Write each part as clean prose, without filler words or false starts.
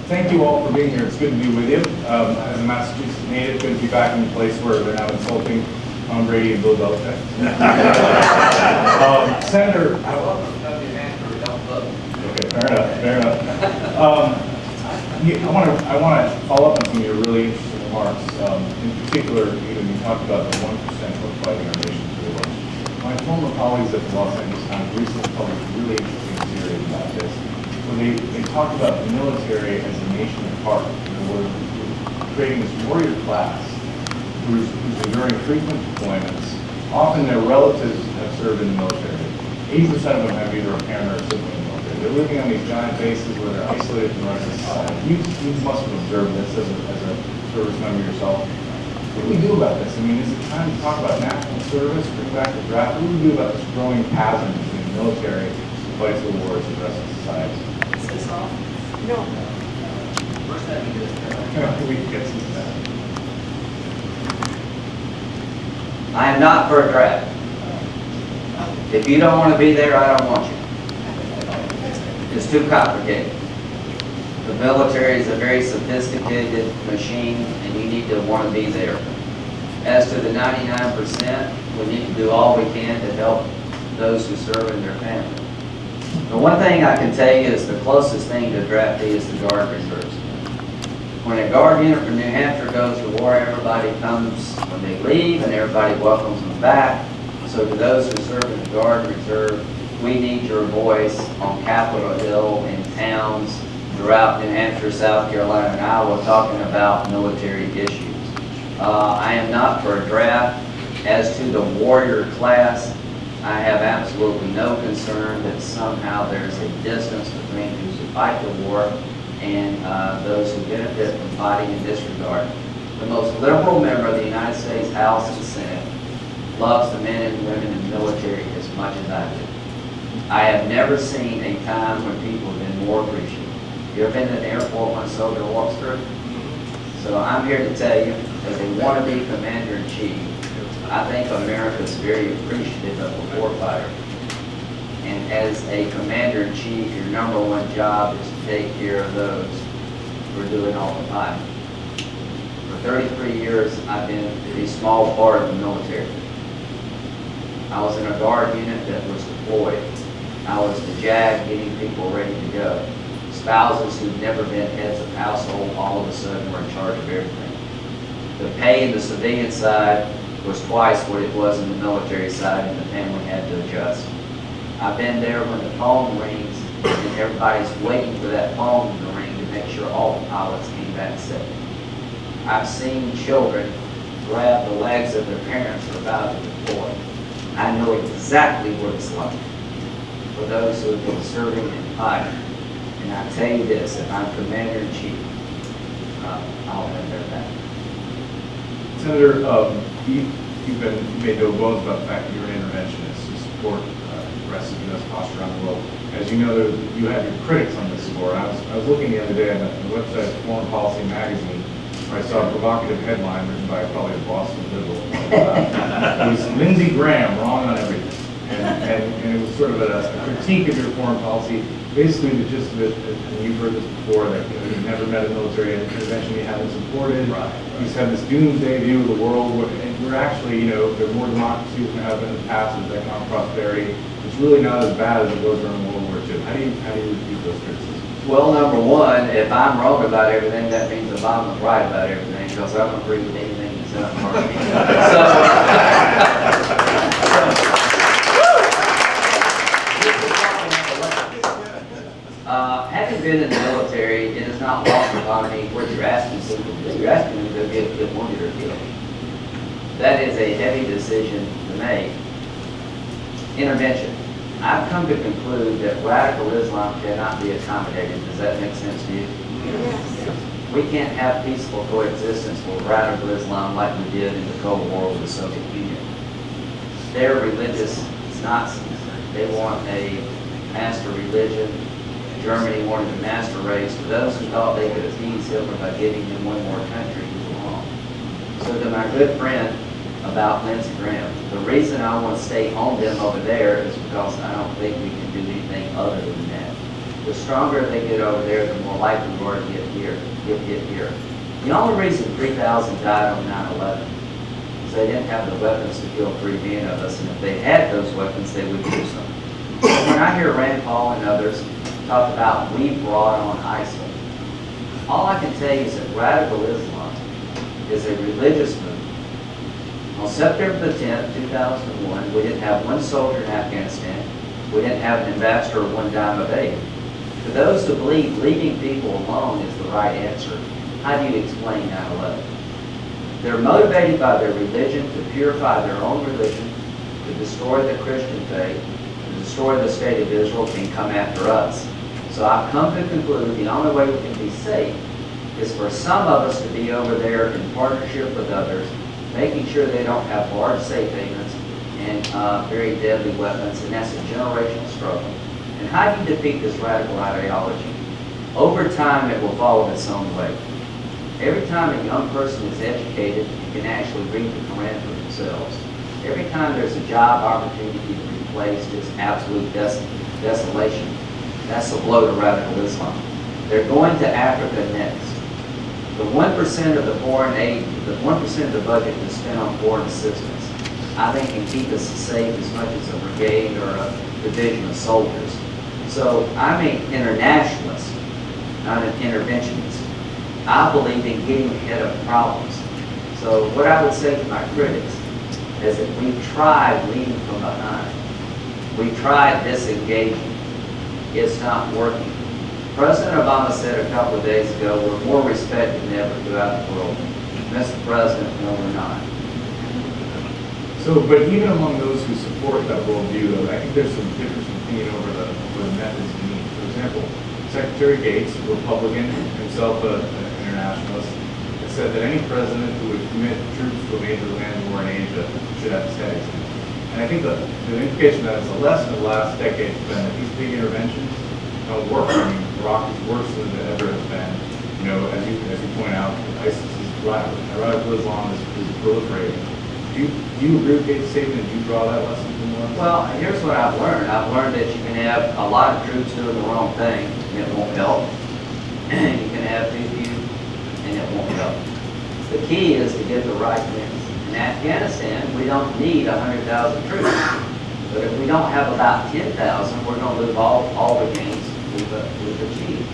Thank you all for being here. It's good to be with you. As a Massachusetts native, good to be back in a place where they're not insulting Tom Brady and Bill Belichick. Senator, I welcome to come to Hampshire, we don't vote. okay, fair enough. I want to follow up on some of your really interesting remarks. In particular, you talked about the 1% who are fighting our nation for the war. My former colleagues at the Los Angeles Times recently published a really interesting series about this, where they talked about the military as a nation apart. We're creating this warrior class who's enduring frequent deployments. Often their relatives have served in the military. 80% of them have either a parent or a sibling in the military. They're living on these giant bases where they're isolated from the rest of society. You must have observed this as a service member yourself. What do we do about this? I mean, is it time to talk about national service, bring back the draft? What do we do about this growing chasm between the military who fights the wars and the rest of society? Is this off? No. First time you do this. We can get some of that. I am not for a draft. If you don't want to be there, I don't want you. It's too complicated. The military is a very sophisticated machine, and you need to want to be there. As to the 99%, we need to do all we can to help those who serve in their family. The one thing I can tell you is the closest thing to draftee is the Guard Reserves. When a Guard unit from New Hampshire goes to war, everybody comes when they leave, and everybody welcomes them back. So to those who serve in the Guard Reserve, we need your voice on Capitol Hill, in towns throughout New Hampshire, South Carolina, and Iowa, talking about military issues. I am not for a draft. As to the warrior class, I have absolutely no concern that somehow there's a distance between those who fight the war and those who benefit from fighting in this regard. The most liberal member of the United States House and Senate loves the men and women in the military as much as I do. I have never seen a time when people have been more appreciative. You ever been to the airport when a soldier walks through? So I'm here to tell you, as a wannabe commander-in-chief, I think America is very appreciative of the warfighter. And as a commander-in-chief, your number one job is to take care of those who are doing all the fighting. For 33 years, I've been a small part of the military. I was in a Guard unit that was deployed. I was the JAG getting people ready to go. Spouses who've never been heads of household all of a sudden were in charge of everything. The pay in the civilian side was twice what it was in the military side, and the family had to adjust. I've been there when the phone rings and everybody's waiting for that phone to ring to make sure all the pilots came back safe. I've seen children grab the legs of their parents who are about to deploy. I know exactly what it's like for those who have been serving and fighting. And I tell you this, if I'm commander-in-chief, I'll have their back. Senator, you made no bones about the fact that you're an interventionist. You support aggressive U.S. posture around the world. As you know, you have your critics on this score. I was looking the other day on the website of Foreign Policy Magazine, where I saw a provocative headline written by probably a Boston liberal. It was Lindsey Graham, wrong on everything. And it was sort of a critique of your foreign policy. Basically, the gist of it, and you've heard this before, that you've never met a military intervention you haven't supported. Right. You have this doomsday view of the world, and we're actually, there's more democracy than there have been in the past, there's economic prosperity. It's really not as bad as it was during World War II. How do you refute those criticisms? Well, number one, if I'm wrong about everything, that means Obama's right about everything, because I don't agree with anything that's done for me. Having been in the military, it is not lost upon me what you're asking people to do. You're asking them to get wounded or killed. That is a heavy decision to make. Intervention. I've come to conclude that radical Islam cannot be accommodated. Does that make sense to you? Yes. We can't have peaceful coexistence with radical Islam like we did in the Cold War with the Soviet Union. They're religious Nazis. They want a master religion. Germany wanted a master race. For those who thought they could appease Hitler by giving him one more country, he was wrong. So to my good friend about Lindsey Graham, the reason I want to stay on them over there is because I don't think we can do anything other than that. the stronger they get over there, the more likely we are to get here. The only reason 3,000 died on 9/11 is they didn't have the weapons to kill 3 million of us, and if they had those weapons, they would use them. When I hear Rand Paul and others talk about we brought on ISIL, all I can tell you is that radical Islam is a religious movement. On September the 10th, 2001, we didn't have one soldier in Afghanistan. We didn't have an ambassador or one dime of aid. For those who believe leaving people alone is the right answer, how do you explain 9/11? They're motivated by their religion to purify their own religion, to destroy the Christian faith, to destroy the state of Israel, and come after us. So I've come to conclude the only way we can be safe is for some of us to be over there in partnership with others, making sure they don't have large safe havens and very deadly weapons, and that's a generational struggle. And how do you defeat this radical ideology? Over time, it will fall its own way. Every time a young person is educated and can actually read the Quran for themselves, every time there's a job opportunity to be replaced, it's absolute desolation. That's a blow to radical Islam. They're going to Africa next. The 1% of the foreign aid, the 1% of the budget is spent on foreign assistance, I think can keep us safe as much as a brigade or a division of soldiers. So I'm an internationalist, not an interventionist. I believe in getting ahead of problems. So what I would say to my critics is that we've tried leading from behind. We tried disengaging. It's not working. President Obama said a couple of days ago, we're more respected than ever throughout the world. Mr. President, no, we're not. So, but even among those who support that worldview, though, I think there's some difference in opinion over the methods and means. For example, Secretary Gates, a Republican, himself an internationalist, has said that any president who would commit troops to a major land war in Asia should have his head examined. And I think the implication that it's a lesson of the last decade has been that these big interventions don't work. I mean, Iraq is worse than it ever has been. You know, as you point out, ISIS is radical Islam is proliferating. Do you agree with Gates' statement? Did you draw that lesson from the last? Well, here's what I've learned. I've learned that you can have a lot of troops doing the wrong thing, and it won't help. You can have too few, and it won't help. The key is to get the right mix. In Afghanistan, we don't need 100,000 troops. But if we don't have about 10,000, we're going to lose all the gains we've achieved.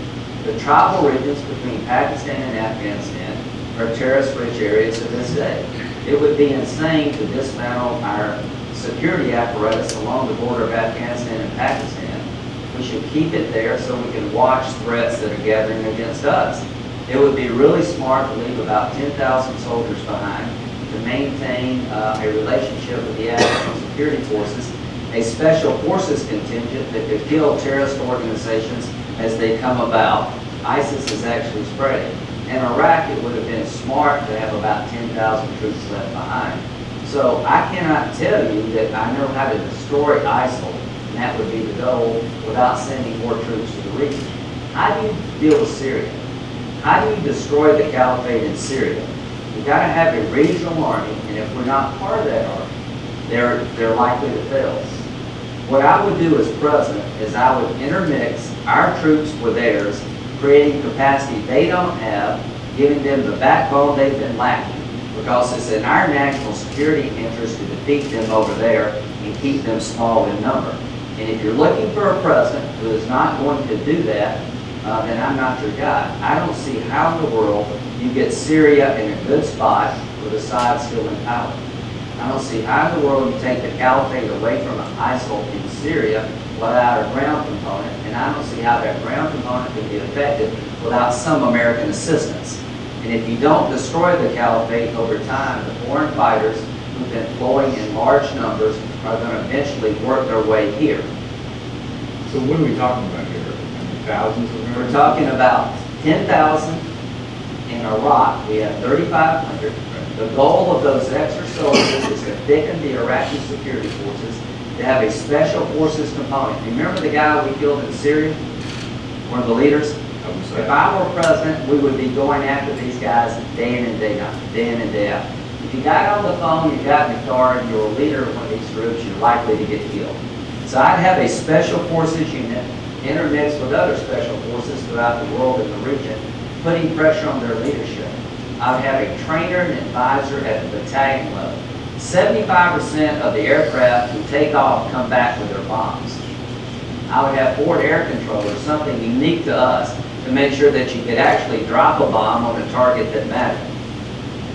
The tribal regions between Pakistan and Afghanistan are terrorist-rich areas to this day. It would be insane to dismantle our security apparatus along the border of Afghanistan and Pakistan. We should keep it there so we can watch threats that are gathering against us. It would be really smart to leave about 10,000 soldiers behind to maintain a relationship with the Afghan security forces, a special forces contingent that could kill terrorist organizations as they come about. ISIS is actually spreading. In Iraq, it would have been smart to have about 10,000 troops left behind. So I cannot tell you that I know how to destroy ISIL, and that would be the goal, without sending more troops to the region. How do you deal with Syria? How do you destroy the caliphate in Syria? You've got to have a regional army, and if we're not part of that army, they're likely to fail us. What I would do as president is I would intermix our troops with theirs, creating capacity they don't have, giving them the backbone they've been lacking, because it's in our national security interest to defeat them over there and keep them small in number. And if you're looking for a president who is not going to do that, then I'm not your guy. I don't see how in the world you get Syria in a good spot with Assad still in power. I don't see how in the world you take the caliphate away from ISIL in Syria without a ground component, and I don't see how that ground component can be effective without some American assistance. And if you don't destroy the caliphate over time, the foreign fighters who've been flowing in large numbers are going to eventually work their way here. So what are we talking about here? Thousands of Americans? We're talking about 10,000 in Iraq. We have 3,500. The goal of those extra soldiers is to thicken the Iraqi security forces, to have a special forces component. Remember the guy we killed in Syria? One of the leaders? If I were president, we would be going after these guys day in and day out, day in and day out. If you got on the phone, you got in the car, and you're a leader of one of these groups, you're likely to get killed. So I'd have a special forces unit intermixed with other special forces throughout the world and the region, putting pressure on their leadership. I would have a trainer and advisor at the battalion level. 75% of the aircraft who take off come back with their bombs. I would have forward air controllers, something unique to us, to make sure that you could actually drop a bomb on a target that mattered.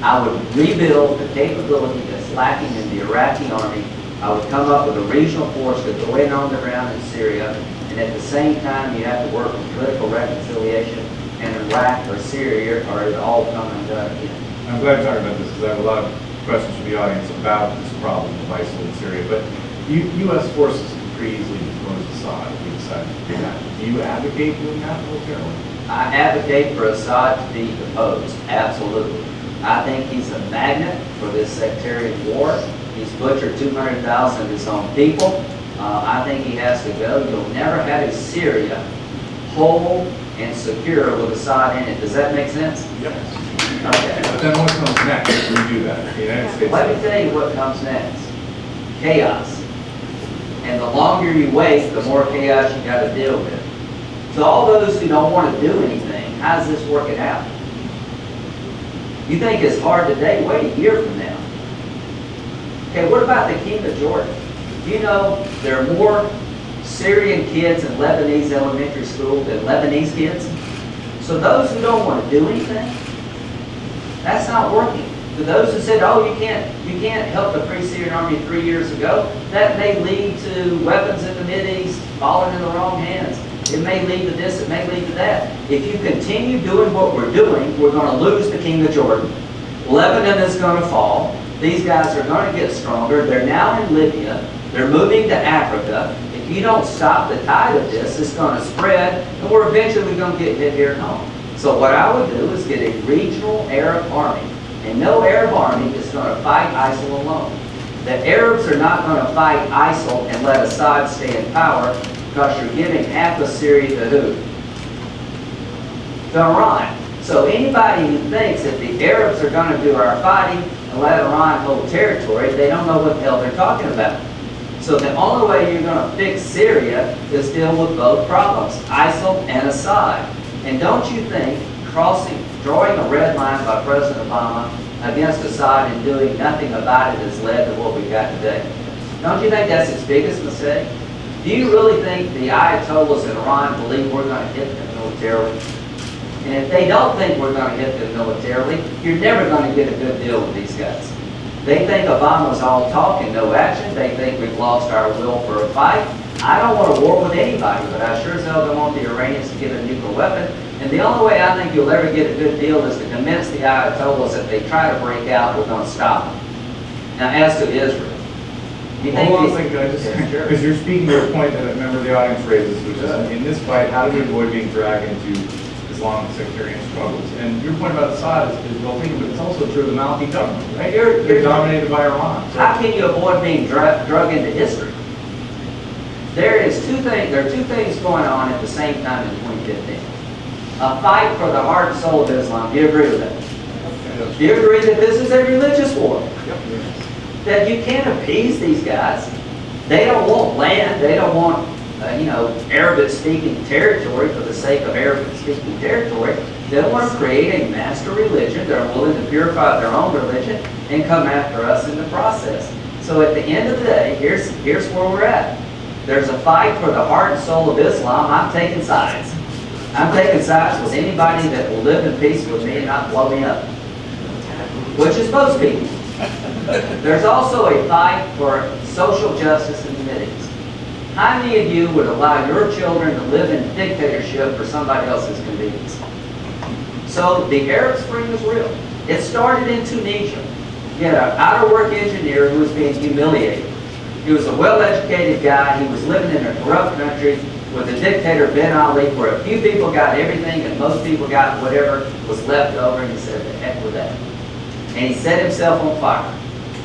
I would rebuild the capability that's lacking in the Iraqi army. I would come up with a regional force to go in on the ground in Syria, and at the same time you have to work with political reconciliation in Iraq or Syria, or it all come undone again. I'm glad you're talking about this because I have a lot of questions from the audience about this problem of ISIL in Syria. But U.S. forces can pretty easily depose Assad if we decide to do that. Do you advocate doing that militarily? I advocate for Assad to be deposed, absolutely. I think he's a magnet for this sectarian war. He's butchered 200,000 of his own people. I think he has to go. You'll never have a Syria whole and secure with Assad in it. Does that make sense? Yes. Okay. But then what comes next if we do that? The United States. Let me tell you what comes next. Chaos. And the longer you wait, the more chaos you got to deal with. So all those who don't want to do anything, how's this working out? You think it's hard today? Wait a year from now. Okay, what about the King of Jordan? You know there are more Syrian kids in Lebanese elementary school than Lebanese kids? So those who don't want to do anything, that's not working. To those who said, oh, you can't help the Free Syrian Army 3 years ago, that may lead to weapons in the Mideast falling in the wrong hands. It may lead to this, it may lead to that. If you continue doing what we're doing, we're going to lose the King of Jordan. Lebanon is going to fall. These guys are going to get stronger. They're now in Libya. They're moving to Africa. If you don't stop the tide of this, it's going to spread, and we're eventually going to get hit here at home. So what I would do is get a regional Arab army. And no Arab army is going to fight ISIL alone. The Arabs are not going to fight ISIL and let Assad stay in power, because you're giving half of Syria to who? To Iran. So anybody who thinks that the Arabs are going to do our fighting and let Iran hold territory, they don't know what the hell they're talking about. So the only way you're going to fix Syria is deal with both problems, ISIL and Assad. And don't you think drawing a red line by President Obama against Assad and doing nothing about it has led to what we've got today? Don't you think that's its biggest mistake? Do you really think the Ayatollahs in Iran believe we're going to hit them militarily? And if they don't think we're going to hit them militarily, you're never going to get a good deal with these guys. They think Obama's all talk and no action. They think we've lost our will for a fight. I don't want a war with anybody, but I sure as hell don't want the Iranians to get a nuclear weapon. And the only way I think you'll ever get a good deal is to convince the Ayatollahs that they try to break out, we're going to stop them. Now, as to Israel, you think Hold on a second, because you're speaking to a point that a member of the audience raises, which is in this fight, how do we avoid being dragged into Islamic sectarian struggles? And your point about Assad is well taken, but it's also true of the Maliki government, right? They're dominated by Iran. So. How can you avoid being drug into history? There are two things going on at the same time in 2015. A fight for the heart and soul of Islam. Do you agree with that? Do you agree that this is a religious war? That you can't appease these guys. They don't want land. They don't want, Arabic-speaking territory for the sake of Arabic-speaking territory. They want to create a master religion. They're willing to purify their own religion and come after us in the process. So at the end of the day, here's where we're at. There's a fight for the heart and soul of Islam. I'm taking sides. I'm taking sides with anybody that will live in peace with me and not blow me up, which is most people. There's also a fight for social justice in the Mideast. How many of you would allow your children to live in dictatorship for somebody else's convenience? So the Arab Spring is real. It started in Tunisia. You had an out-of-work engineer who was being humiliated. He was a well-educated guy. He was living in a corrupt country with the dictator Ben Ali, where a few people got everything and most people got whatever was left over, and he said, the heck with that. And he set himself on fire.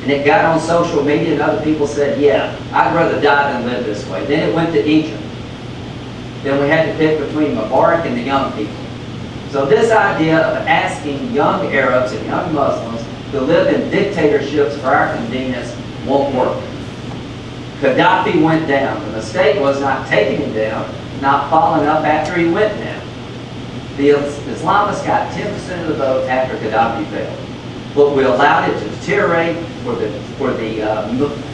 And it got on social media, and other people said, yeah, I'd rather die than live this way. Then it went to Egypt. Then we had to pick between Mubarak and the young people. So this idea of asking young Arabs and young Muslims to live in dictatorships for our convenience won't work. Gaddafi went down. The mistake was not taking him down. not following up after he went down. The Islamists got 10% of the vote after Gaddafi failed. But we allowed it to deteriorate for the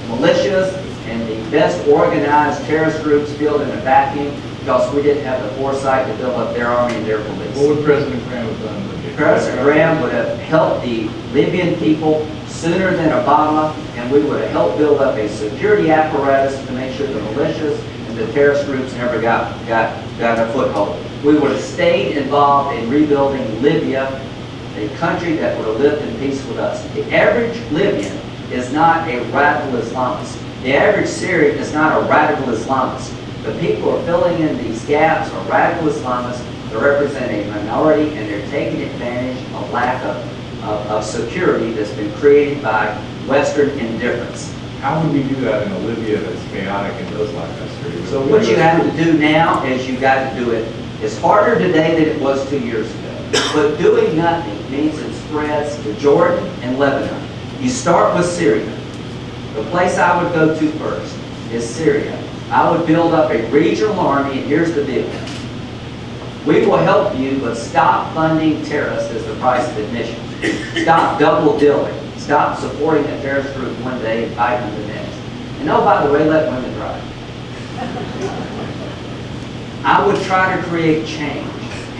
militias and the best organized terrorist groups filled in a vacuum because we didn't have the foresight to build up their army and their police. What would President Graham have done? President Graham would have helped the Libyan people sooner than Obama, and we would have helped build up a security apparatus to make sure the militias and the terrorist groups never got a foothold. We would have stayed involved in rebuilding Libya, a country that would have lived in peace with us. The average Libyan is not a radical Islamist. The average Syrian is not a radical Islamist. The people who are filling in these gaps are radical Islamists. They represent a minority, and they're taking advantage of lack of security that's been created by Western indifference. How would we do that in a Libya that's chaotic and does lack that security? So what you have to do now is you got to do it. It's harder today than it was 2 years ago. But doing nothing means it spreads to Jordan and Lebanon. You start with Syria. The place I would go to first is Syria. I would build up a regional army, and here's the deal. We will help you, but stop funding terrorists as the price of admission. Stop double dilling. Stop supporting a terrorist group one day and fighting them the next. And oh, by the way, let women drive. I would try to create change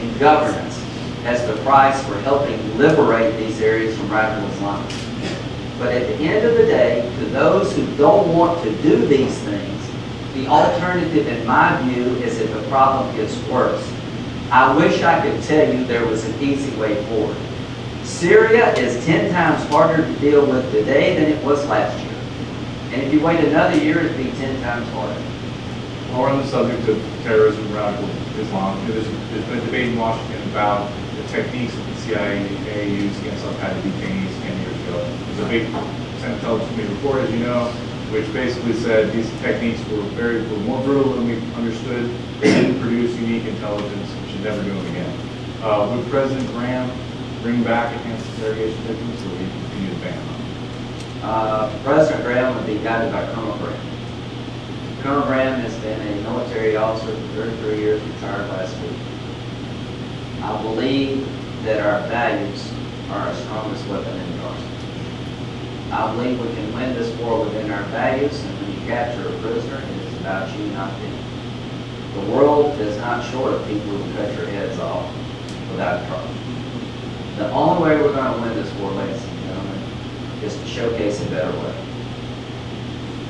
in governance as the price for helping liberate these areas from radical Islamists. But at the end of the day, to those who don't want to do these things, the alternative, in my view, is if the problem gets worse. I wish I could tell you there was an easy way forward. Syria is 10 times harder to deal with today than it was last year. And if you wait another year, it'd be 10 times harder. More on the subject of terrorism and radical Islam, there's been a debate in Washington about the techniques that the CIA used against Al-Qaeda detainees 10 years ago. There's a big Senate Intelligence Committee report, as you know, which basically said these techniques were more brutal than we understood. They didn't produce unique intelligence. We should never do them again. Would President Graham bring back enhanced interrogation techniques, or would he continue to ban them? President Graham would be guided by Colonel Graham. Colonel Graham has been a military officer for 33 years, retired last week. I believe that our values are our strongest weapon in the arsenal. I believe we can win this war within our values, and when you capture a prisoner, it is about you, not them. The world is not short of people who cut your heads off without a trial. The only way we're going to win this war, ladies and gentlemen, is to showcase a better way.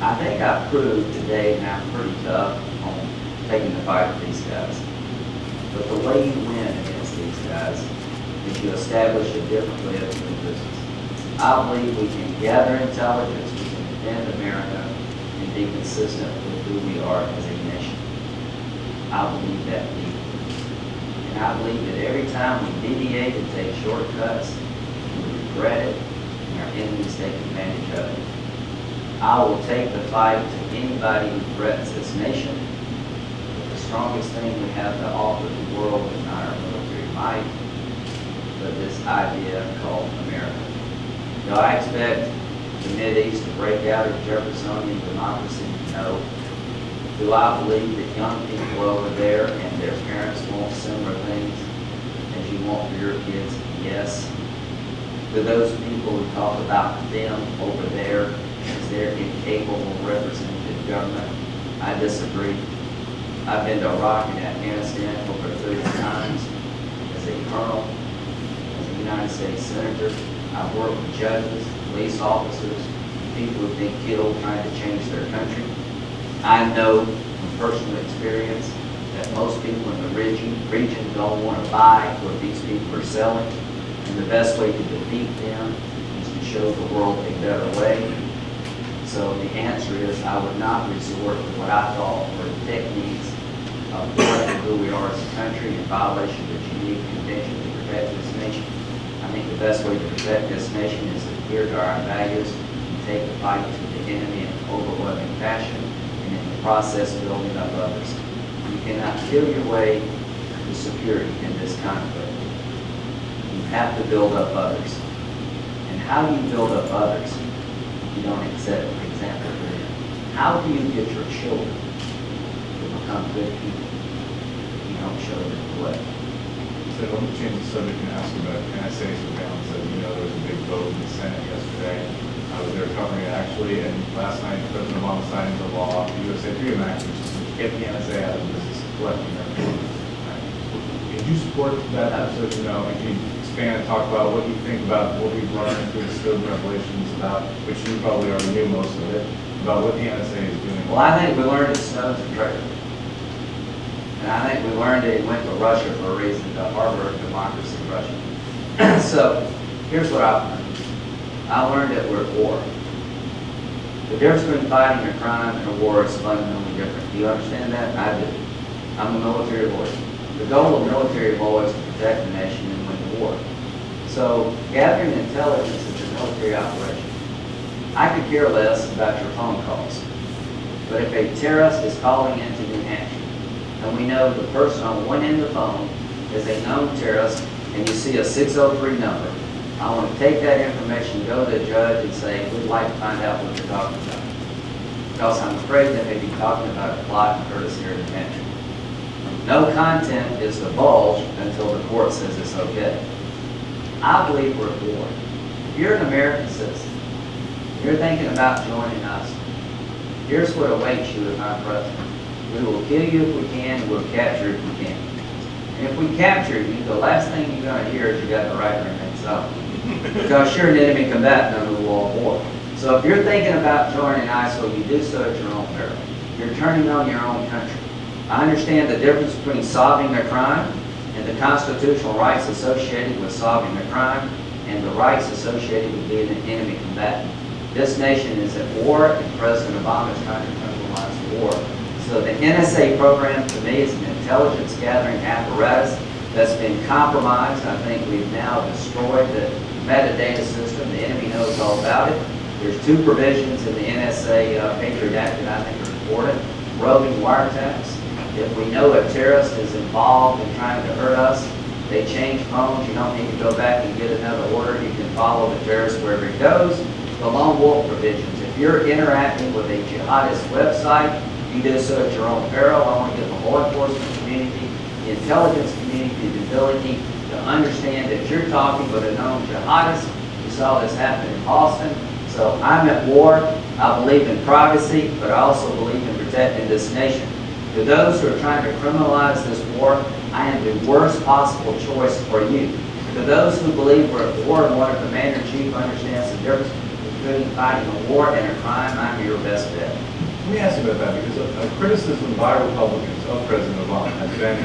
I think I've proved today that I'm pretty tough on taking the fight with these guys. But the way you win against these guys is you establish a different way of doing business. I believe we can gather intelligence, we can defend America, and be consistent with who we are as a nation. I believe that deeply. And I believe that every time we deviate and take shortcuts, we regret it, and our enemies take advantage of it. I will take the fight to anybody who threatens this nation. But the strongest thing we have to offer the world is not our military might, but this idea called America. Do I expect the Mideast to break out of Jeffersonian democracy? No. Do I believe that young people over there and their parents want similar things as you want for your kids? Yes. Do those people who talk about them over there as their incapable representative government? I disagree. I've been to Iraq and Afghanistan over 30 times as a colonel, as a United States senator. I've worked with judges, police officers, people who've been killed trying to change their country. I know from personal experience that most people in the region don't want to buy what these people are selling. And the best way to defeat them is to show the world a better way. So the answer is I would not resort to what I thought were techniques of threatening who we are as a country in violation of the Geneva Convention to protect this nation. I think the best way to protect this nation is to adhere to our values and take the fight to the enemy in an overwhelming fashion, and in the process building up others. You cannot kill your way to security in this conflict. You have to build up others. And how do you build up others if you don't set an example for them? How do you get your children to become good people? don't show the neglect. So let me change the subject and ask you about NSA surveillance. As you know, there was a big vote in the Senate yesterday. I was there covering it actually, and last night President Obama signed into law the USA Freedom Act, which is to get the NSA out of the business of collecting their information. Did you support that? So you know, and can you expand and talk about what you think about what we've learned through the Snowden revelations about, which you probably already knew most of it, about what the NSA is doing? Well, I think we learned that Snowden's a traitor. And I think we learned that he went to Russia for a reason, to harbor democracy in Russia. So, here's what I've learned. I learned that we're at war. The difference between fighting a crime and a war is fundamentally different. Do you understand that? I do. I'm a military lawyer. The goal of military law is to protect the nation and win the war. So, gathering intelligence is a military operation. I could care less about your phone calls. But if a terrorist is calling into New Hampshire, and we know the person on one end of the phone is a known terrorist, and you see a 603 number, I want to take that information, go to the judge and say, we'd like to find out what you're talking about. Because I'm afraid that they may be talking about a plot and hurt us here in New Hampshire. No content is divulged until the court says it's okay. I believe we're at war. If you're an American citizen, you're thinking about joining us, here's what awaits you if I'm president. We will kill you if we can, and we'll capture you if we can. And if we capture you, the last thing you're going to hear is you got the right to remain silent. Because you're an enemy combatant under the law of war. So if you're thinking about joining ISIL, you do so at your own peril. You're turning on your own country. I understand the difference between solving a crime and the constitutional rights associated with solving a crime and the rights associated with being an enemy combatant. This nation is at war, and President Obama is trying to criminalize the war. So the NSA program, to me, is an intelligence gathering apparatus that's been compromised. I think we've now destroyed the metadata system. The enemy knows all about it. There's two provisions in the NSA Patriot Act that I think are important. Roving wiretaps. If we know a terrorist is involved in trying to hurt us, they change phones. You don't need to go back and get another order. You can follow the terrorist wherever he goes. The lone wolf provisions. If you're interacting with a jihadist website, you do so at your own peril. I want to give the law enforcement community, the intelligence community, the ability to understand that you're talking with a known jihadist. We saw this happen in Boston. So I'm at war. I believe in privacy, but I also believe in protecting this nation. To those who are trying to criminalize this war, I am the worst possible choice for you. To those who believe we're at war and what a commander-in-chief understands the difference between fighting a war and a crime, I'm your best bet. Let me ask you about that, because a criticism by Republicans of President Obama has been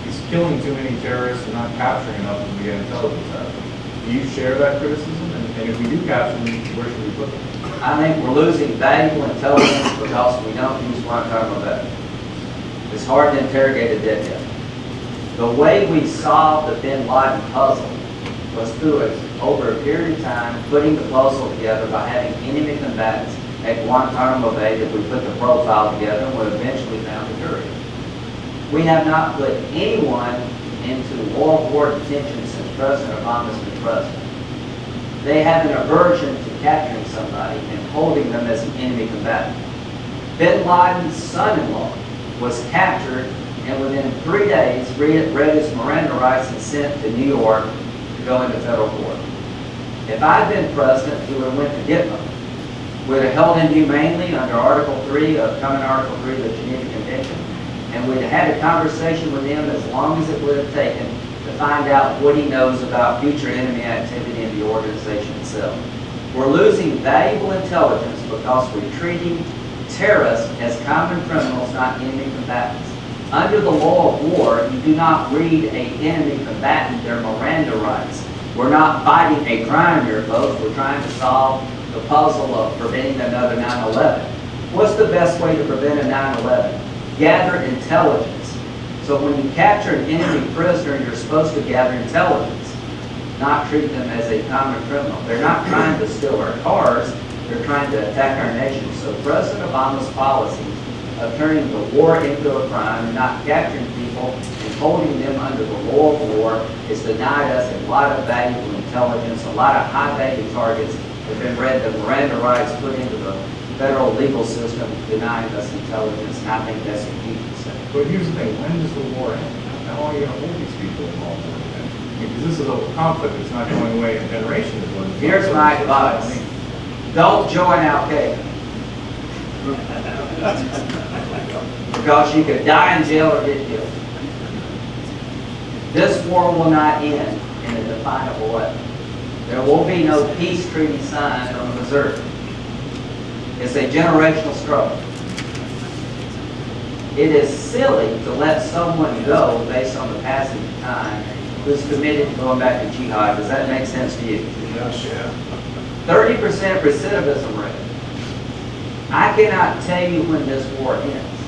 he's killing too many terrorists and not capturing enough of them to get intelligence out of them. Do you share that criticism? And if we do capture them, where should we put them? I think we're losing valuable intelligence because we don't use Guantanamo Bay. It's hard to interrogate a dead guy. The way we solved the bin Laden puzzle was through over a period of time, putting the puzzle together by having enemy combatants at Guantanamo Bay that we put the profile together and we eventually found the jury. We have not put anyone into World War detention since President Obama's been president. They have an aversion to capturing somebody and holding them as an enemy combatant. Bin Laden's son-in-law was captured and within 3 days read his Miranda rights and sent to New York to go into federal court. If I'd been president, he would have went to get them. We'd have held him humanely under Article 3 of Common Article 3 of the Geneva Convention, and we'd have had a conversation with him as long as it would have taken to find out what he knows about future enemy activity in the organization itself. We're losing valuable intelligence because we're treating terrorists as common criminals, not enemy combatants. Under the law of war, you do not read an enemy combatant their Miranda rights. We're not fighting a crime here, folks. We're trying to solve the puzzle of preventing another 9/11. What's the best way to prevent a 9/11? Gather intelligence. So when you capture an enemy prisoner, you're supposed to gather intelligence, not treat them as a common criminal. They're not trying to steal our cars. They're trying to attack our nation. So President Obama's policy of turning the war into a crime and not capturing people and holding them under the law of war has denied us a lot of valuable intelligence, a lot of high-value targets have been read the Miranda rights put into the federal legal system, denying us intelligence, and I think that's a huge mistake. But here's the thing, when does the war end? how long are you going to hold these people involved in it? Because this is a conflict that's not going away in generations. Here's my advice. Don't join Al-Qaeda. Because you could die in jail or get killed. This war will not end in a definable way. There will be no peace treaty signed on the Missouri. It's a generational struggle. It is silly to let someone go based on the passage of time who's committed to going back to jihad. Does that make sense to you? Yes, yeah. 30% recidivism rate. I cannot tell you when this war ends,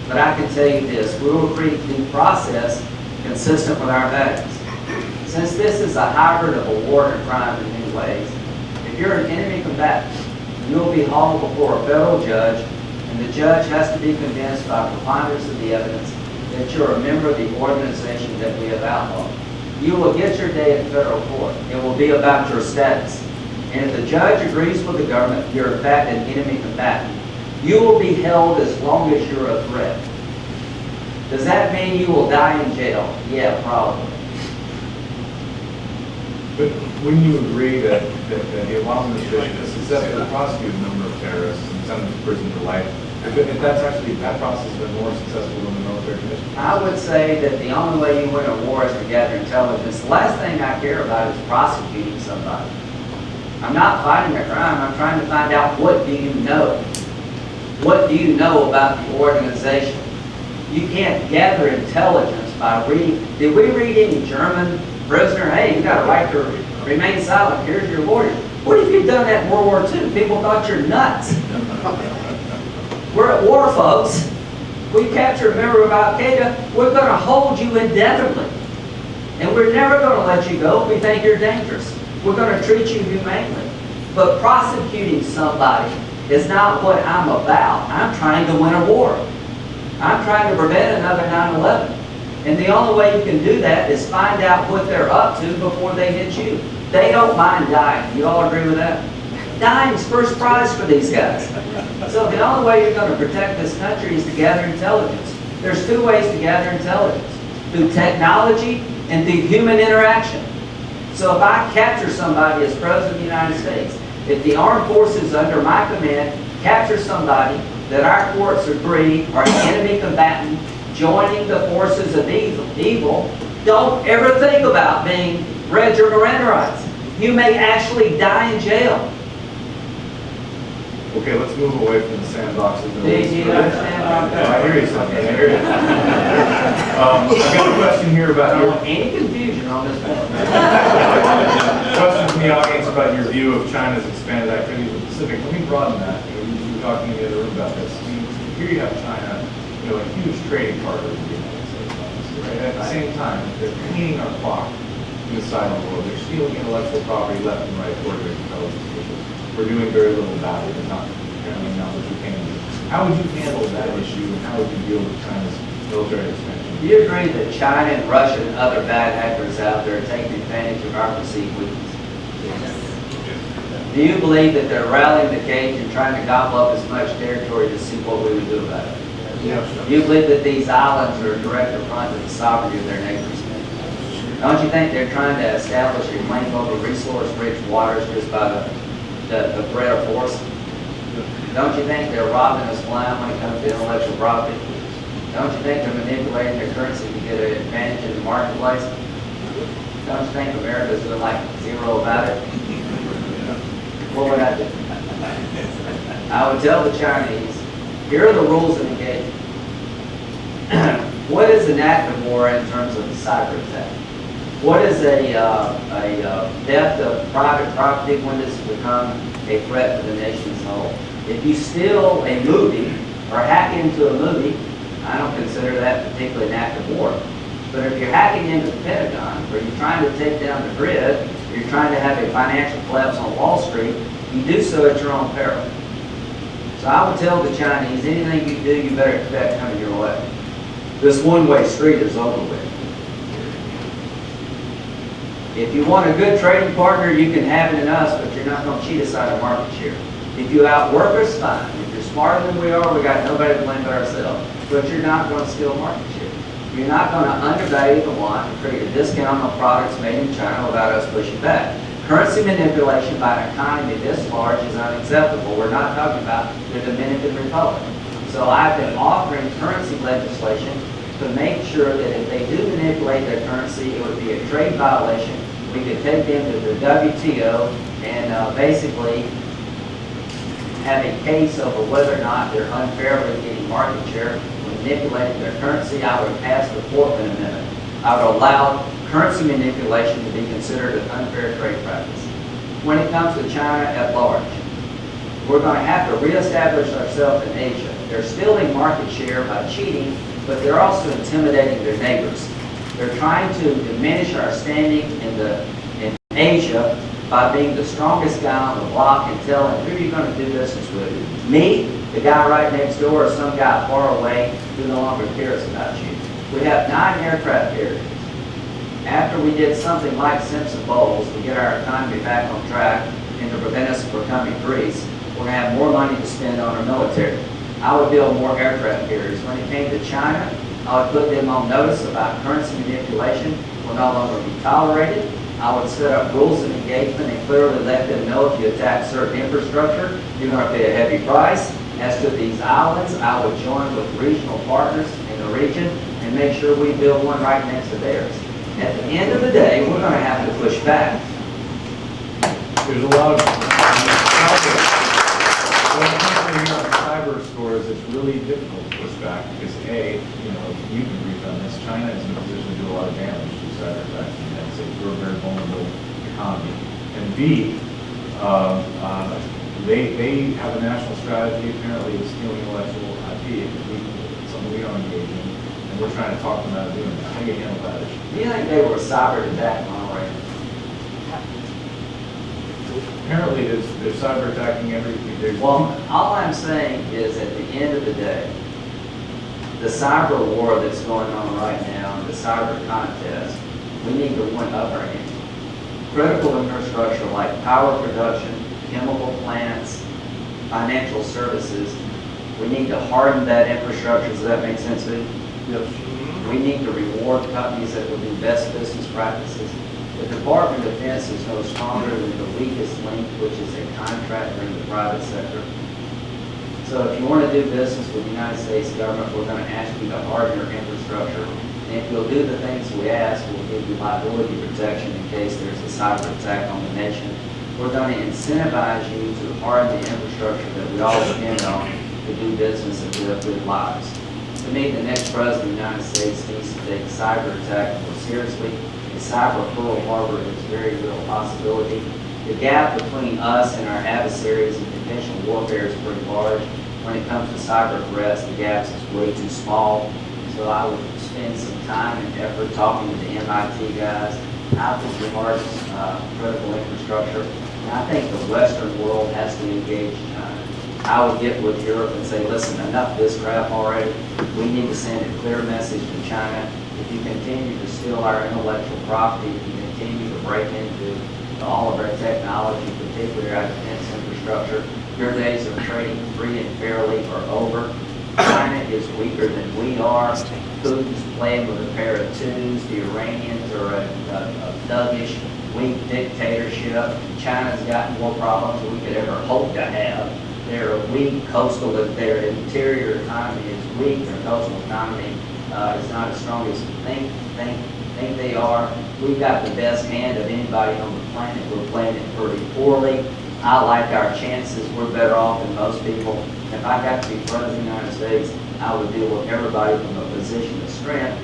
but I can tell you this. We will create due process consistent with our values. Since this is a hybrid of a war and a crime in many ways, if you're an enemy combatant, you'll be hauled before a federal judge, and the judge has to be convinced by preponderance of the evidence that you're a member of the organization that we have outlawed. You will get your day in federal court. It will be about your status. And if the judge agrees with the government you're in fact an enemy combatant, you will be held as long as you're a threat. Does that mean you will die in jail? Yeah, probably. But wouldn't you agree that the Obama administration has successfully prosecuted a number of terrorists and sent them to prison for life? If that's actually, that process has been more successful than the military commission? I would say that the only way you win a war is to gather intelligence. The last thing I care about is prosecuting somebody. I'm not fighting a crime. I'm trying to find out, what do you know? What do you know about the organization? You can't gather intelligence by reading. Did we read any German prisoner? Hey, you got a right to remain silent. Here's your lawyer. What if you'd done that in World War II? People thought you're nuts. We're at war, folks. We capture a member of Al-Qaeda, we're going to hold you indefinitely. And we're never going to let you go if we think you're dangerous. We're going to treat you humanely. But prosecuting somebody is not what I'm about. I'm trying to win a war. I'm trying to prevent another 9/11. And the only way you can do that is find out what they're up to before they hit you. They don't mind dying. You all agree with that? Dying's first prize for these guys. So the only way you're going to protect this country is to gather intelligence. There's two ways to gather intelligence: through technology and through human interaction. So if I capture somebody as President of the United States, if the armed forces under my command capture somebody that our courts agree are an enemy combatant joining the forces of evil, don't ever think about being read your Miranda rights. You may actually die in jail. Okay, let's move away from the sandboxes. Do you understand what I'm I hear you, son. I hear you. I've got a question here I about don't your want any confusion on this point. question from the audience about your view of China's expanded activities in the Pacific. Let me broaden that. We were talking in the other room about this. I mean, here you have China, a huge trading partner with the United States, obviously, right? At the same time, they're cleaning our clock in the silent world. They're stealing intellectual property left and right according to intelligence officials. We're doing very little about it, and apparently not what we can do. How would you handle that issue, and how would you deal with China's military expansion? Do you agree that China and Russia and other bad actors out there are taking advantage of our perceived weakness? Do you believe that they're rallying the cage and trying to gobble up as much territory to see what we would do about it? Do you believe that these islands are a direct affront to the sovereignty of their neighbors? Don't you think they're trying to establish a claim over resource-rich waters just by the threat of force? Don't you think they're robbing us blind when it comes to intellectual property? Don't you think they're manipulating their currency to get an advantage in the marketplace? Don't you think America's doing like zero about it? What would I do? I would tell the Chinese, here are the rules of engagement. What is an act of war in terms of cyber attack? What is a theft of private property? When does it become a threat to the nation as a whole? If you steal a movie or hack into a movie, I don't consider that particularly an act of war. But if you're hacking into the Pentagon, or you're trying to take down the grid, or you're trying to have a financial collapse on Wall Street, you do so at your own peril. So I would tell the Chinese, anything you do, you better expect coming your way. This one-way street is over with. If you want a good trading partner, you can have it in us, but you're not going to cheat us out of market share. If you outwork us, fine. If you're smarter than we are, we got nobody to blame but ourselves. But you're not going to steal market share. You're not going to undervalue the yuan and create a discount on products made in China without us pushing back. Currency manipulation by an economy this large is unacceptable. We're not talking about the Dominican Republic. So I've been offering currency legislation to make sure that if they do manipulate their currency, it would be a trade violation. We could take them to the WTO and basically have a case over whether or not they're unfairly getting market share, manipulating their currency. I would pass the Fourth Amendment. I would allow currency manipulation to be considered an unfair trade practice. When it comes to China at large, we're going to have to reestablish ourselves in Asia. They're stealing market share by cheating, but they're also intimidating their neighbors. They're trying to diminish our standing in Asia by being the strongest guy on the block and telling who you're going to do business with. Me, the guy right next door, or some guy far away who no longer cares about you. We have 9 aircraft carriers. After we did something like Simpson Bowles to get our economy back on track and to prevent us from becoming Greece, we're going to have more money to spend on our military. I would build more aircraft carriers. When it came to China, I would put them on notice about currency manipulation will no longer be tolerated. I would set up rules of engagement and clearly let them know if you attack certain infrastructure, you're going to pay a heavy price. As to these islands, I would join with regional partners in the region and make sure we build one right next to theirs. At the end of the day, we're going to have to push back. There's a lot of when it comes to cyber stores, it's really difficult to push back because A, you can brief on this, China is in a position to do a lot of damage to cyber attacks in the United States. We're a very vulnerable economy. And B, they have a national strategy apparently of stealing intellectual IP, it's something we don't engage in, and we're trying to talk them out of doing that. How do you handle that issue? Do you think they were cyber attacked already? Apparently, they're cyber attacking everything. Well, all I'm saying is at the end of the day, the cyber war that's going on right now, the cyber contest, we need to win up our ante. Critical infrastructure like power production, chemical plants, financial services, we need to harden that infrastructure. Does that make sense to you? Yes. We need to reward companies that will do best business practices. The Department of Defense is no stronger than the weakest link, which is a contractor in the private sector. So if you want to do business with the United States government, we're going to ask you to harden your infrastructure. And if you'll do the things we ask, we'll give you liability protection in case there's a cyber attack on the nation. We're going to incentivize you to harden the infrastructure that we all depend on to do business and live good lives. To me, the next president of the United States needs to take cyber attack more seriously. The cyber Pearl Harbor is a very real possibility. The gap between us and our adversaries in conventional warfare is pretty large. When it comes to cyber threats, the gaps is way too small. So I would spend some time and effort talking to the MIT guys, how to harness critical infrastructure. And I think the Western world has to engage China. I would get with Europe and say, listen, enough of this crap already. We need to send a clear message to China. If you continue to steal our intellectual property, if you continue to break into all of our technology, particularly our defense infrastructure, your days of trading free and fairly are over. China is weaker than we are. Putin's playing with a pair of twos. The Iranians are a thuggish, weak dictatorship. China's got more problems than we could ever hope to have. They're a weak coastal, their interior economy is weak, their coastal economy is not as strong as you think they are. We've got the best hand of anybody on the planet. We're playing it pretty poorly. I like our chances. We're better off than most people. If I got to be president of the United States, I would deal with everybody from a position of strength,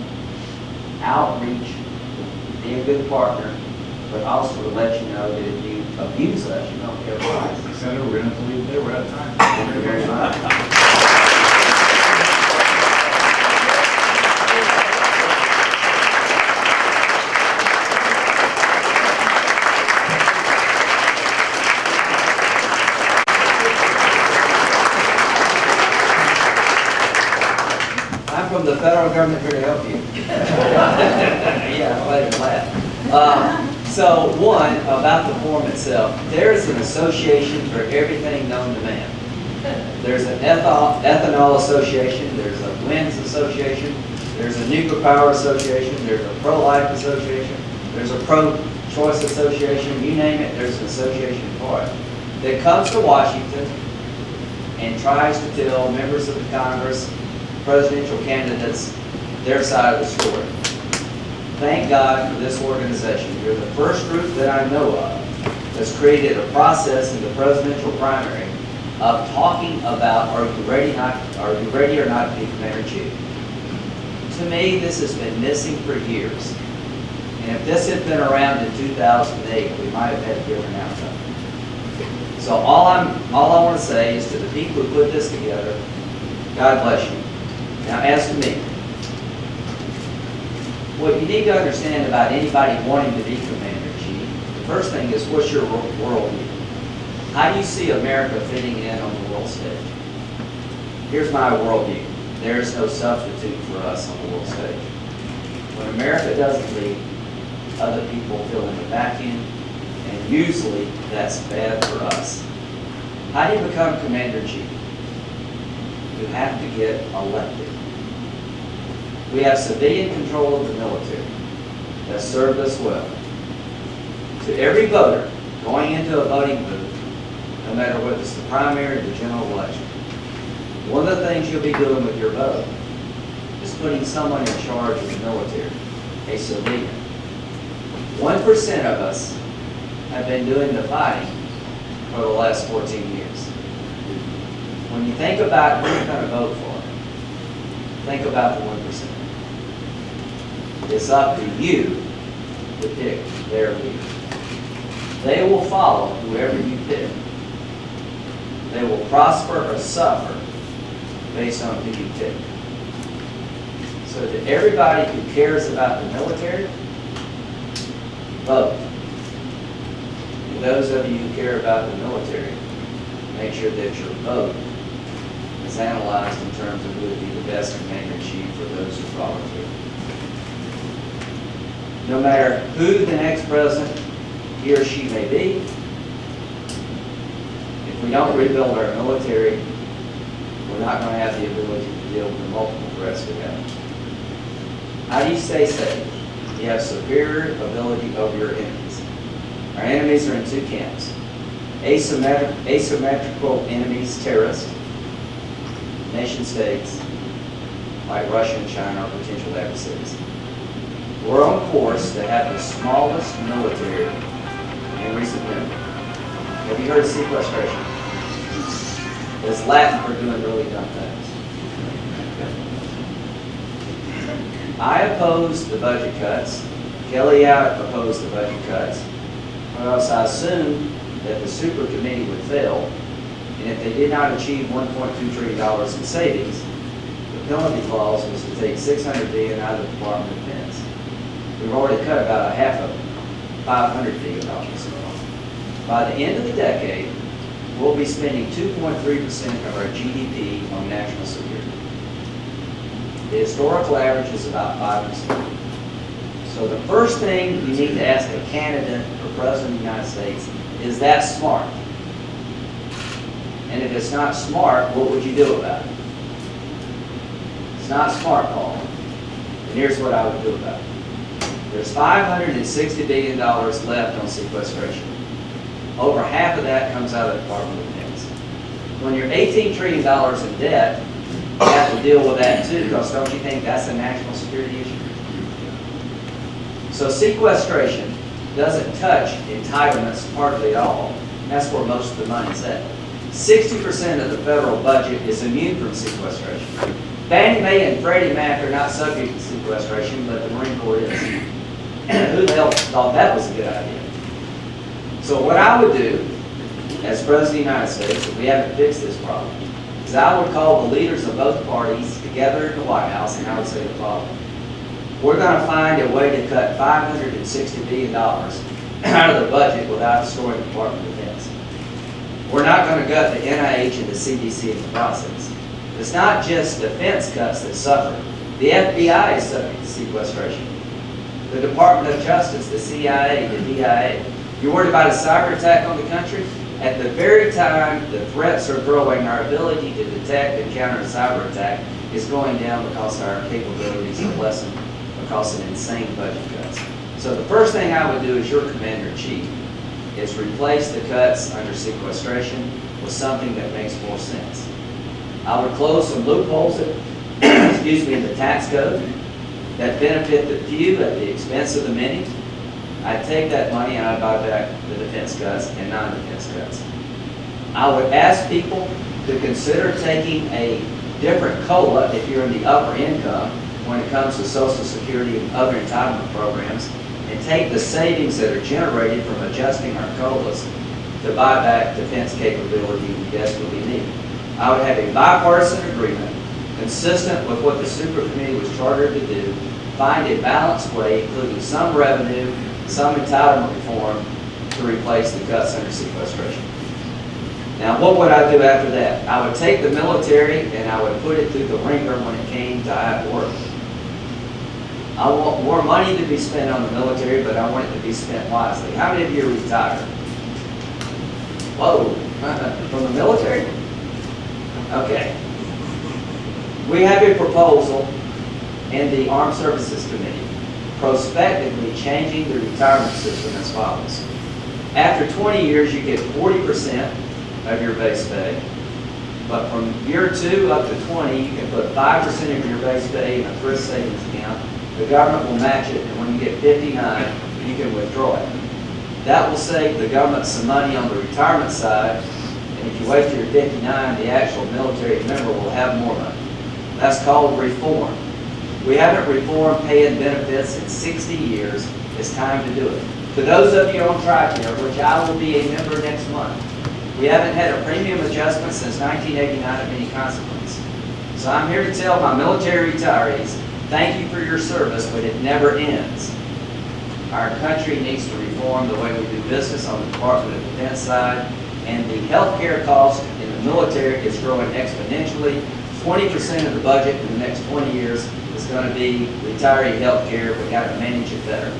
outreach, be a good partner, but also to let you know that if you abuse us, you don't get a prize. Senator, we're going to have to leave it there. We're out of time. Thank you very much. I'm from the federal government here to help you. Yeah, I'm glad you laugh. So one, about the form itself, there's an association for everything known to man. There's an ethanol association, there's a winds association, There's a Nuclear Power Association, there's a Pro-Life Association, there's a Pro-Choice Association, you name it, there's an association for it, that comes to Washington and tries to tell members of the Congress, presidential candidates, their side of the story. Thank God for this organization. You're the first group that I know of that's created a process in the presidential primary of talking about, are you ready or not to be commander-in-chief? To me, this has been missing for years. And if this had been around in 2008, we might have had a different outcome. So all I want to say is to the people who put this together, God bless you. Now as to me, what you need to understand about anybody wanting to be commander-in-chief, the first thing is, what's your worldview? How do you see America fitting in on the world stage? Here's my worldview. There is no substitute for us on the world stage. When America doesn't lead, other people fill in the vacuum, and usually that's bad for us. How do you become commander-in-chief? You have to get elected. We have civilian control of the military that served us well. To every voter going into a voting booth, no matter whether it's the primary or the general election, one of the things you'll be doing with your vote is putting someone in charge of the military, a civilian. 1% of us have been doing the fighting for the last 14 years. When you think about who you're going to vote for, think about the 1%. It's up to you to pick their leader. They will follow whoever you pick. They will prosper or suffer based on who you pick. So to everybody who cares about the military, vote. And those of you who care about the military, make sure that your vote is analyzed in terms of who would be the best commander-in-chief for those who volunteer. No matter who the next president he or she may be, if we don't rebuild our military, we're not going to have the ability to deal with the multiple threats we have. How do you stay safe? You have superior ability over your enemies. Our enemies are in two camps. Asymmetrical enemies, terrorists, nation states, like Russia and China are potential adversaries. We're on course to have the smallest military in recent memory. Have you heard of sequestration? It's Latin for doing really dumb things. I opposed the budget cuts. Kelly Abbott opposed the budget cuts. Because I assumed that the super committee would fail, and if they did not achieve $1.2 trillion in savings, the penalty clause was to take $600 billion out of the Department of Defense. We've already cut about a half of it, $500 billion. By the end of the decade, we'll be spending 2.3% of our GDP on national security. The historical average is about 5%. So the first thing you need to ask a candidate for President of the United States, is that smart? And if it's not smart, what would you do about it? It's not smart, Paul. And here's what I would do about it. There's $560 billion left on sequestration. Over half of that comes out of the Department of Defense. When you're $18 trillion in debt, you have to deal with that too, because don't you think that's a national security issue? So sequestration doesn't touch entitlements hardly at all. That's where most of the money's at. 60% of the federal budget is immune from sequestration. Fannie Mae and Freddie Mac are not subject to sequestration, but the Marine Corps is. Who the hell thought that was a good idea? So what I would do, as President of the United States, if we haven't fixed this problem, is I would call the leaders of both parties together in the White House, and I would say the following. We're going to find a way to cut $560 billion out of the budget without destroying the Department of Defense. We're not going to gut the NIH and the CDC in the process. It's not just defense cuts that suffer. The FBI is subject to sequestration. The Department of Justice, the CIA, the DIA. You're worried about a cyber attack on the country? At the very time the threats are growing, our ability to detect and counter a cyber attack is going down because our capabilities are lessened because of insane budget cuts. So the first thing I would do as your commander-in-chief is replace the cuts under sequestration with something that makes more sense. I would close some loopholes excuse me, in the tax code that benefit the few at the expense of the many. I'd take that money and I'd buy back the defense cuts and non-defense cuts. I would ask people to consider taking a different COLA if you're in the upper income when it comes to Social Security and other entitlement programs, and take the savings that are generated from adjusting our COLAs to buy back defense capability we desperately need. I would have a bipartisan agreement consistent with what the super committee was chartered to do, find a balanced way, including some revenue, some entitlement reform, to replace the cuts under sequestration. Now, what would I do after that? I would take the military and I would put it through the ringer when it came to at work. I want more money to be spent on the military, but I want it to be spent wisely. How many of you are retired? Whoa, from the military? Okay. We have a proposal in the Armed Services Committee, prospectively changing the retirement system as follows. After 20 years, you get 40% of your base pay, but from year 2 up to 20, you can put 5% of your base pay in a thrift savings account. The government will match it, and when you get 59, you can withdraw it. That will save the government some money on the retirement side, and if you wait till you're 59, the actual military member will have more money. That's called reform. We haven't reformed pay and benefits in 60 years. It's time to do it. For those of you on TRICARE, which I will be a member next month, we haven't had a premium adjustment since 1989 of any consequence. So I'm here to tell my military retirees, thank you for your service, but it never ends. Our country needs to reform the way we do business on the Department of Defense side, and the health care cost in the military is growing exponentially. 20% of the budget in the next 20 years is going to be retiree health care. We've got to manage it better.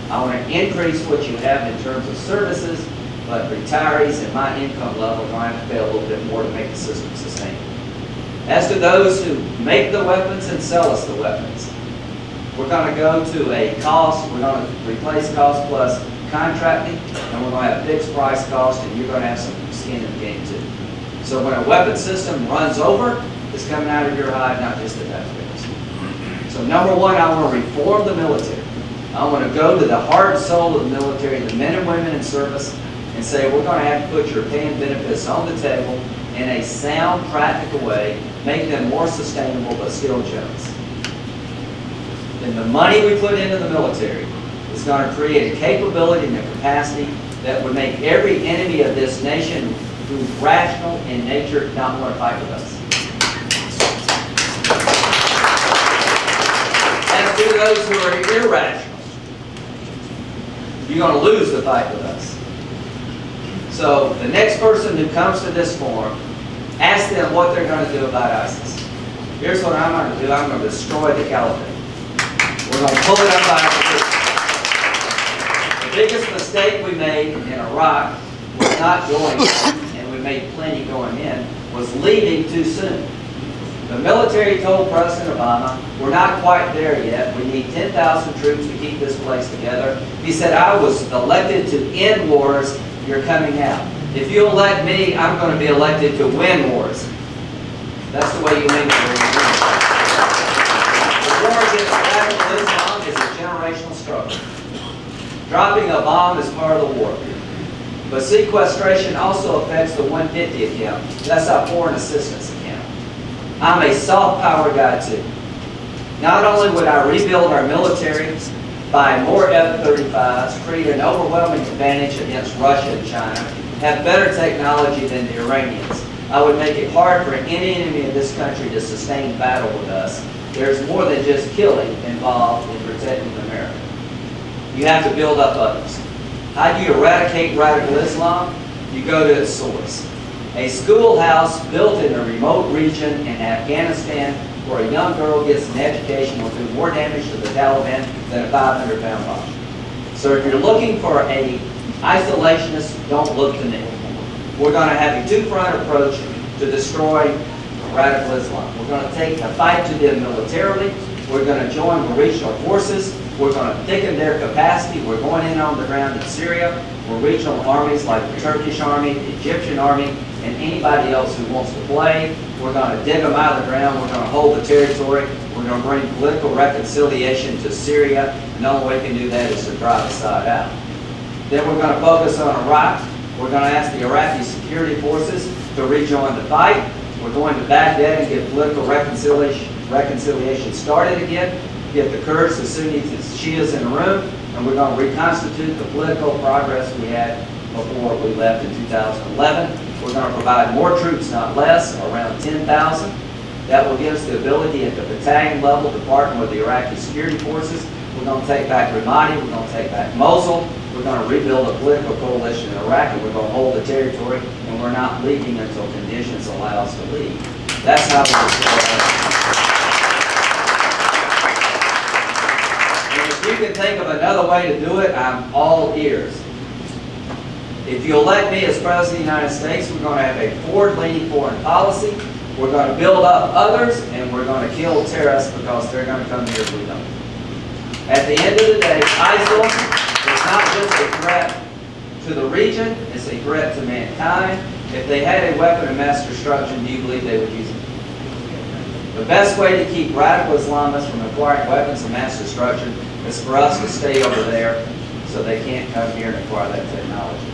I want to increase what you have in terms of services, but retirees at my income level are going to have to pay a little bit more to make the system sustainable. As to those who make the weapons and sell us the weapons, we're going to go to a cost, we're going to replace cost plus contracting, and we're going to have fixed price cost, and you're going to have some skin in the game too. So when a weapon system runs over, it's coming out of your hide, not just the taxpayers. So number one, I want to reform the military. I want to go to the heart and soul of the military, the men and women in service, and say we're going to have to put your pay and benefits on the table in a sound, practical way, make them more sustainable but still just. And the money we put into the military is going to create a capability and a capacity that would make every enemy of this nation who's rational in nature not want to fight with us. As to those who are irrational, you're going to lose the fight with us. So the next person who comes to this forum, ask them what they're going to do about ISIS. Here's what I'm going to do. I'm going to destroy the caliphate. We're going to pull it up by the biggest mistake we made in Iraq was not going in, and we made plenty going in, was leaving too soon. The military told President Obama, we're not quite there yet. We need 10,000 troops to keep this place together. He said, I was elected to end wars. You're coming out. If you elect me, I'm going to be elected to win wars. That's the way you win wars. The war against radical Islam is a generational struggle. Dropping a bomb is part of the war. But sequestration also affects the 150 account. That's our foreign assistance account. I'm a soft power guy too. Not only would I rebuild our military, buy more F-35s, create an overwhelming advantage against Russia and China, have better technology than the Iranians, I would make it hard for any enemy in this country to sustain battle with us. There's more than just killing involved in protecting America. You have to build up others. How do you eradicate radical Islam? You go to its source. A schoolhouse built in a remote region in Afghanistan where a young girl gets an education will do more damage to the Taliban than a 500-pound bomb. So if you're looking for an isolationist, don't look to me. We're going to have a two-front approach to destroy radical Islam. We're going to take the fight to them militarily. We're going to join the regional forces. We're going to thicken their capacity. We're going in on the ground in Syria. We're regional armies like the Turkish army, the Egyptian army, and anybody else who wants to play. We're going to dig them out of the ground. We're going to hold the territory. We're going to bring political reconciliation to Syria. And the only way we can do that is to drive Assad out. Then we're going to focus on Iraq. We're going to ask the Iraqi security forces to rejoin the fight. We're going to Baghdad and get political reconciliation started again. Get the Kurds, the Sunnis, the Shias in a room, and we're going to reconstitute the political progress we had before we left in 2011. We're going to provide more troops, not less, around 10,000. That will give us the ability at the battalion level to partner with the Iraqi security forces. We're going to take back Ramadi. We're going to take back Mosul. We're going to rebuild a political coalition in Iraq, and we're going to hold the territory, and we're not leaving until conditions allow us to leave. That's how we're going to. And if you can think of another way to do it, I'm all ears. If you elect me as President of the United States, we're going to have a forward-leaning foreign policy. We're going to build up others, and we're going to kill terrorists because they're going to come here if we don't. At the end of the day, ISIL is not just a threat to the region, it's a threat to mankind. If they had a weapon of mass destruction, do you believe they would use it? The best way to keep radical Islamists from acquiring weapons of mass destruction is for us to stay over there so they can't come here and acquire that technology.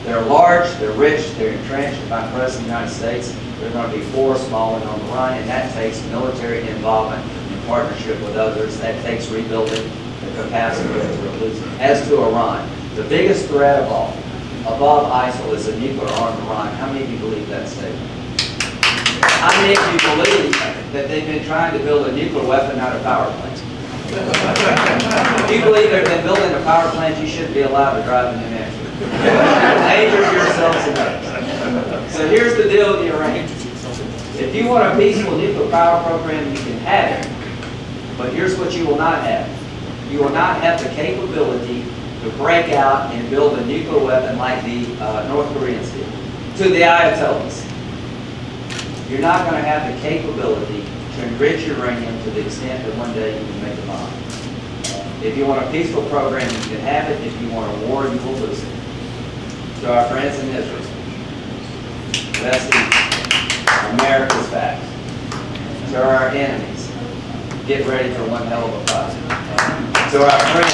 They're large, they're rich, they're entrenched. If I'm President of the United States, they're going to be forced falling on the run, and that takes military involvement in partnership with others. That takes rebuilding the capacity that we're losing. As to Iran, the biggest threat of all, above ISIL, is a nuclear-armed Iran. How many of you believe that statement? How many of you believe that they've been trying to build a nuclear weapon, not a power plant? If you believe they've been building a power plant, you shouldn't be allowed to drive in New Hampshire. Danger yourselves and others. So here's the deal with the Iranians. If you want a peaceful nuclear power program, you can have it. But here's what you will not have. You will not have the capability to break out and build a nuclear weapon like the North Koreans did. To the Ayatollahs. You're not going to have the capability to enrich uranium to the extent that one day you can make a bomb. If you want a peaceful program, you can have it. If you want a war, you will lose it. To our friends in Israel, that's America's back. To our enemies, get ready for one hell of a fight. To our friends,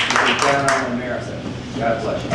you can count on America. God bless you.